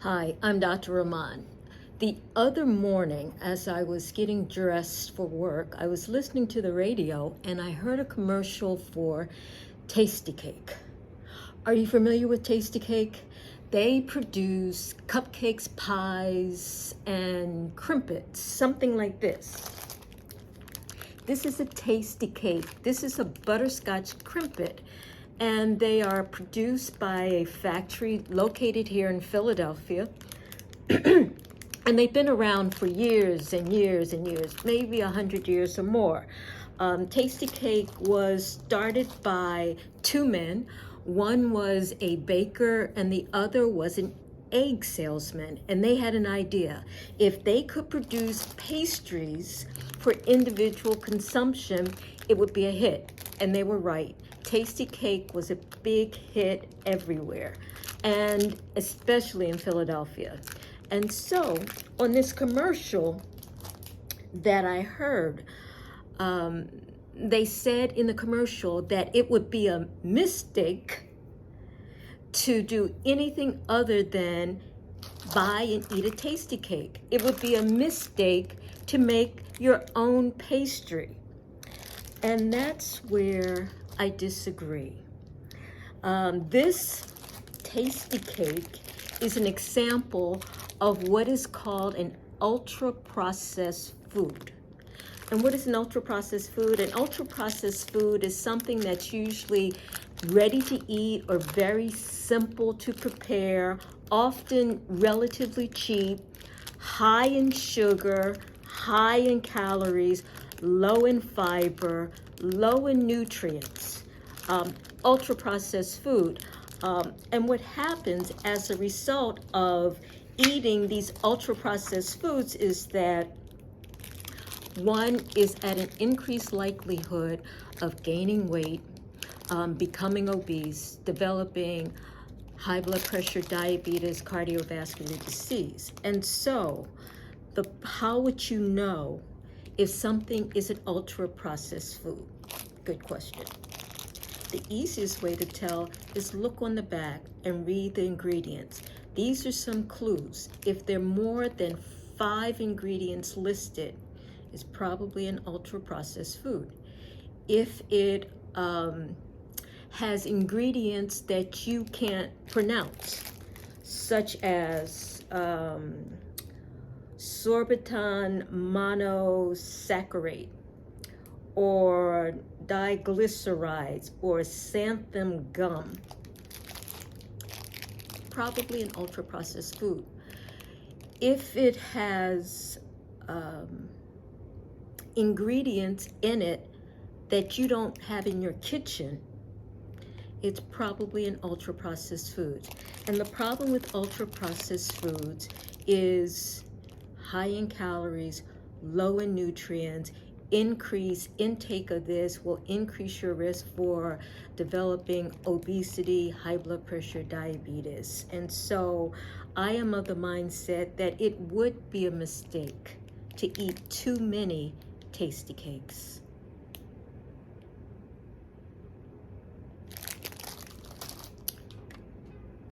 Hi, I'm Dr. Rahman. The other morning, as I was getting dressed for work, I was listening to the radio and I heard a commercial for Tastykake. Are you familiar with Tastykake? They produce cupcakes, pies, and crimpets, something like this. This is a Tastykake. This is a butterscotch crimpet. And they are produced by a factory located here in Philadelphia. And they've been around for years and years and years, maybe 100 years or more. Tastykake was started by two men. One was a baker and the other was an egg salesman. And they had an idea. If they could produce pastries for individual consumption, it would be a hit. And they were right. Tastykake was a big hit everywhere, and especially in Philadelphia. And so on this commercial that I heard, they said in the commercial that it would be a mistake to do anything other than buy and eat a Tastykake. It would be a mistake to make your own pastry. And that's where I disagree. This Tastykake is an example of what is called an ultra-processed food. And what is an ultra-processed food? An ultra-processed food is something that's usually ready to eat or very simple to prepare, often relatively cheap, high in sugar, high in calories, low in fiber, low in nutrients, ultra-processed food. And what happens as a result of eating these ultra-processed foods is that one is at an increased likelihood of gaining weight, becoming obese, developing high blood pressure, diabetes, cardiovascular disease. And so, how would you know if something is an ultra-processed food? Good question. The easiest way to tell is look on the back and read the ingredients. These are some clues. If there are more than 5 ingredients listed, it's probably an ultra-processed food. If it has ingredients that you can't pronounce, such as sorbitol monosaccharide, or diglycerides, or xanthan gum, probably an ultra-processed food. If it has ingredients in it that you don't have in your kitchen, it's probably an ultra-processed food. And the problem with ultra-processed foods is high in calories, low in nutrients. Increase intake of this will increase your risk for developing obesity, high blood pressure, diabetes. And so I am of the mindset that it would be a mistake to eat too many Tastykakes.